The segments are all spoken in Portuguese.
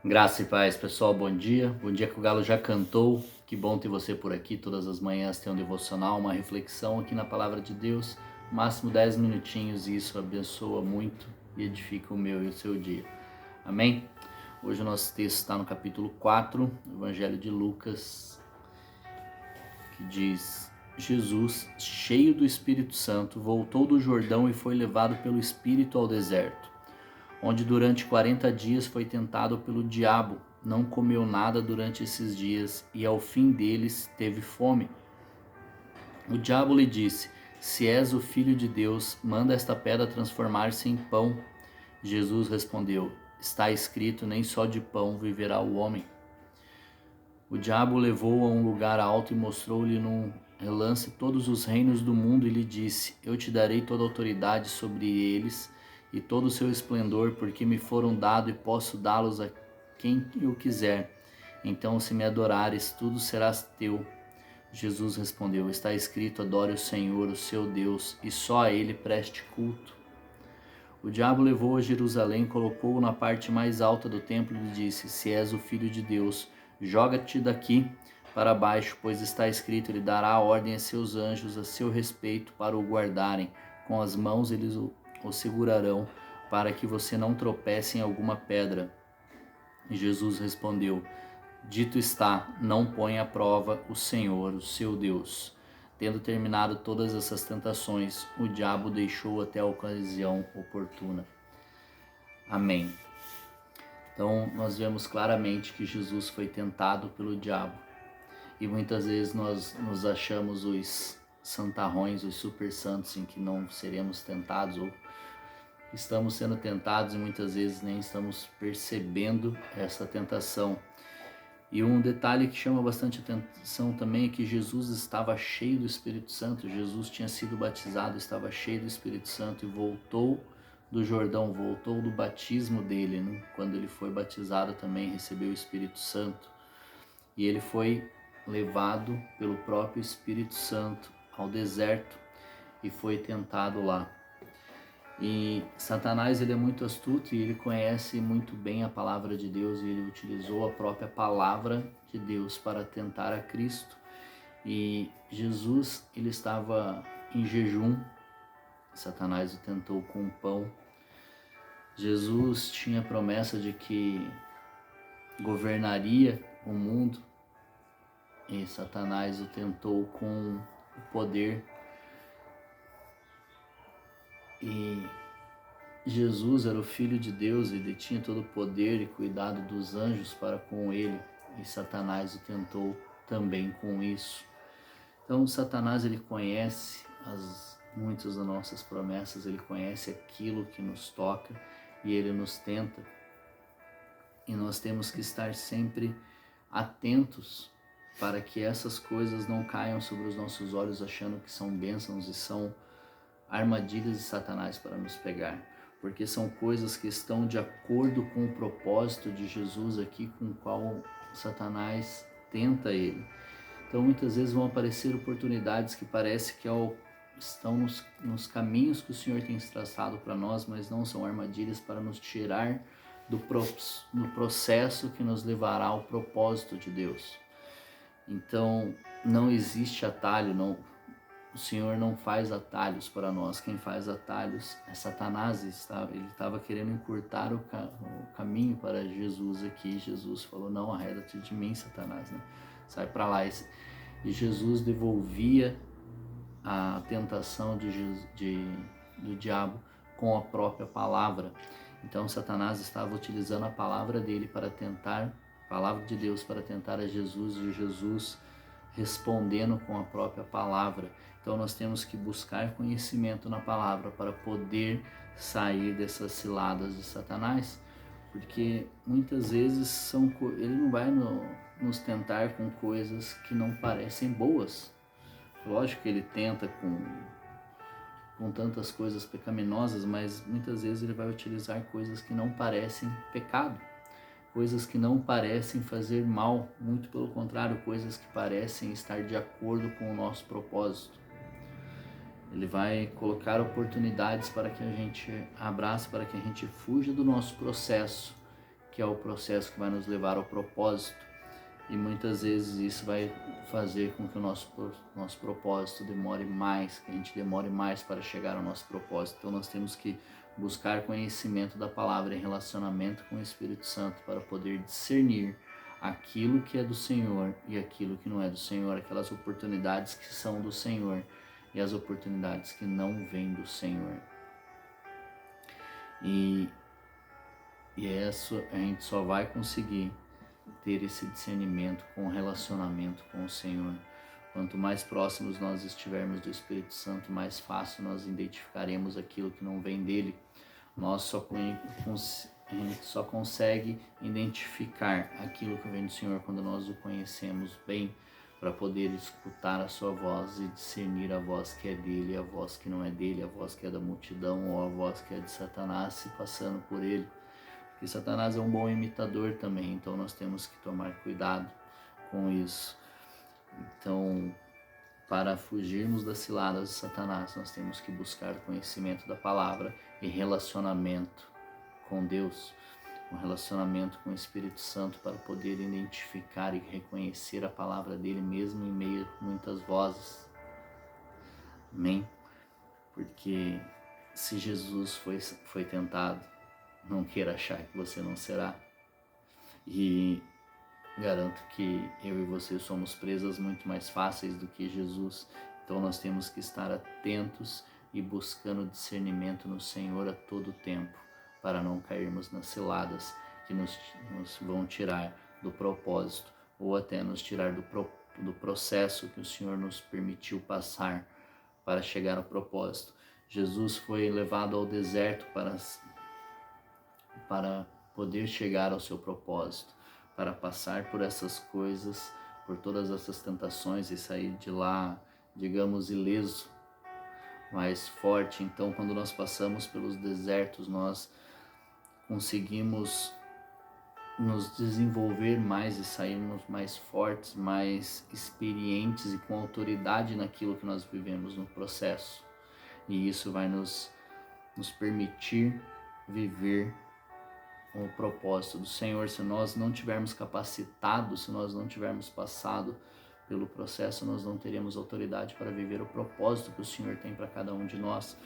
Graça e paz, pessoal, bom dia. Bom dia que o galo já cantou. Que bom ter você por aqui. Todas as manhãs tem um devocional, uma reflexão aqui na palavra de Deus. Máximo 10 minutinhos e isso abençoa muito e edifica o meu e o seu dia. Amém? Hoje o nosso texto está no capítulo 4, do Evangelho de Lucas, que diz: Jesus, cheio do Espírito Santo, voltou do Jordão e foi levado pelo Espírito ao deserto, onde durante 40 dias foi tentado pelo diabo. Não comeu nada durante esses dias e ao fim deles teve fome. O diabo lhe disse: Se és o filho de Deus, manda esta pedra transformar-se em pão. Jesus respondeu: Está escrito, nem só de pão viverá o homem. O diabo o levou a um lugar alto e mostrou-lhe num relance todos os reinos do mundo e lhe disse: Eu te darei toda a autoridade sobre eles e todo o seu esplendor, porque me foram dados e posso dá-los a quem eu quiser. Então, se me adorares, tudo será teu. Jesus respondeu: Está escrito, adore o Senhor, o seu Deus, e só a ele preste culto. O diabo levou a Jerusalém, colocou-o na parte mais alta do templo e lhe disse: Se és o filho de Deus, joga-te daqui para baixo, pois está escrito, ele dará ordem a seus anjos a seu respeito para o guardarem. Com as mãos eles o segurarão, para que você não tropece em alguma pedra. E Jesus respondeu: Dito está, não ponha à prova o Senhor, o seu Deus. Tendo terminado todas essas tentações, o diabo deixou até a ocasião oportuna. Amém. Então, nós vemos claramente que Jesus foi tentado pelo diabo. E muitas vezes nós nos achamos os santarrões, os super santos, em que não seremos tentados, ou estamos sendo tentados e muitas vezes nem estamos percebendo essa tentação. E um detalhe que chama bastante atenção também é que Jesus estava cheio do Espírito Santo. Jesus tinha sido batizado, estava cheio do Espírito Santo e voltou do Jordão, voltou do batismo dele, né? Quando ele foi batizado também recebeu o Espírito Santo. E ele foi levado pelo próprio Espírito Santo ao deserto e foi tentado lá. E Satanás, ele é muito astuto e ele conhece muito bem a palavra de Deus, e ele utilizou a própria palavra de Deus para tentar a Cristo. E Jesus, ele estava em jejum, Satanás o tentou com pão. Jesus tinha a promessa de que governaria o mundo e Satanás o tentou com o poder. E Jesus era o Filho de Deus, ele tinha todo o poder e cuidado dos anjos para com ele, e Satanás o tentou também com isso. Então Satanás, ele conhece muitas das nossas promessas, ele conhece aquilo que nos toca e ele nos tenta. E nós temos que estar sempre atentos para que essas coisas não caiam sobre os nossos olhos achando que são bênçãos e são armadilhas de Satanás para nos pegar, porque são coisas que estão de acordo com o propósito de Jesus aqui, com o qual Satanás tenta ele. Então muitas vezes vão aparecer oportunidades que parece que estão nos caminhos que o Senhor tem traçado para nós, mas não são armadilhas para nos tirar do processo que nos levará ao propósito de Deus. Então não existe atalho, não. O Senhor não faz atalhos para nós. Quem faz atalhos é Satanás. Ele estava querendo encurtar o caminho para Jesus aqui. Jesus falou: não, arreda-te de mim, Satanás, né? Sai para lá. E Jesus devolvia a tentação do diabo com a própria palavra. Então Satanás estava utilizando a palavra dele para tentar, a palavra de Deus para tentar a Jesus, e Jesus respondendo com a própria palavra. Então nós temos que buscar conhecimento na palavra para poder sair dessas ciladas de Satanás, porque muitas vezes ele não vai nos tentar com coisas que não parecem boas. Lógico que ele tenta com tantas coisas pecaminosas, mas muitas vezes ele vai utilizar coisas que não parecem pecado, coisas que não parecem fazer mal, muito pelo contrário, coisas que parecem estar de acordo com o nosso propósito. Ele vai colocar oportunidades para que a gente abrace, para que a gente fuja do nosso processo que é o processo que vai nos levar ao propósito. E muitas vezes isso vai fazer com que o nosso propósito demore mais, que a gente demore mais para chegar ao nosso propósito. Então nós temos que buscar conhecimento da palavra em relacionamento com o Espírito Santo para poder discernir aquilo que é do Senhor e aquilo que não é do Senhor, aquelas oportunidades que são do Senhor e as oportunidades que não vêm do Senhor. E a gente só vai conseguir ter esse discernimento com o relacionamento com o Senhor. Quanto mais próximos nós estivermos do Espírito Santo, mais fácil nós identificaremos aquilo que não vem dele. A gente só consegue identificar aquilo que vem do Senhor quando nós o conhecemos bem, para poder escutar a sua voz e discernir a voz que é dele, a voz que não é dele, a voz que é da multidão ou a voz que é de Satanás se passando por ele. Porque Satanás é um bom imitador também, então nós temos que tomar cuidado com isso. Então, para fugirmos das ciladas de Satanás, nós temos que buscar o conhecimento da palavra e relacionamento com Deus, um relacionamento com o Espírito Santo para poder identificar e reconhecer a palavra dele mesmo em meio a muitas vozes. Amém? Porque se Jesus foi tentado, não queira achar que você não será. E garanto que eu e você somos presas muito mais fáceis do que Jesus. Então nós temos que estar atentos e buscando discernimento no Senhor a todo tempo, para não cairmos nas ciladas que nos vão tirar do propósito, ou até nos tirar do processo que o Senhor nos permitiu passar para chegar ao propósito. Jesus foi levado ao deserto para poder chegar ao seu propósito, para passar por essas coisas, por todas essas tentações e sair de lá, digamos, ileso, mais forte. Então, quando nós passamos pelos desertos, nós conseguimos nos desenvolver mais e sairmos mais fortes, mais experientes e com autoridade naquilo que nós vivemos no processo. E isso vai nos permitir viver o propósito do Senhor. Se nós não tivermos capacitado, se nós não tivermos passado pelo processo, nós não teremos autoridade para viver o propósito que o Senhor tem para cada um de nós.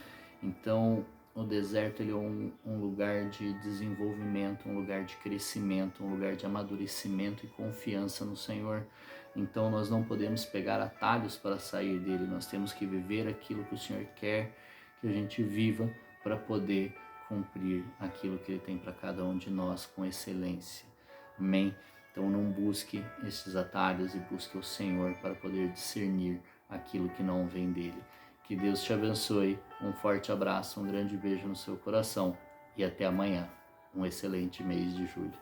Então, o deserto ele é um lugar de desenvolvimento, um lugar de crescimento, um lugar de amadurecimento e confiança no Senhor. Então, nós não podemos pegar atalhos para sair dele, nós temos que viver aquilo que o Senhor quer que a gente viva para poder cumprir aquilo que Ele tem para cada um de nós com excelência. Amém? Então não busque esses atalhos e busque o Senhor para poder discernir aquilo que não vem dele. Que Deus te abençoe. Um forte abraço, um grande beijo no seu coração e até amanhã. Um excelente mês de julho.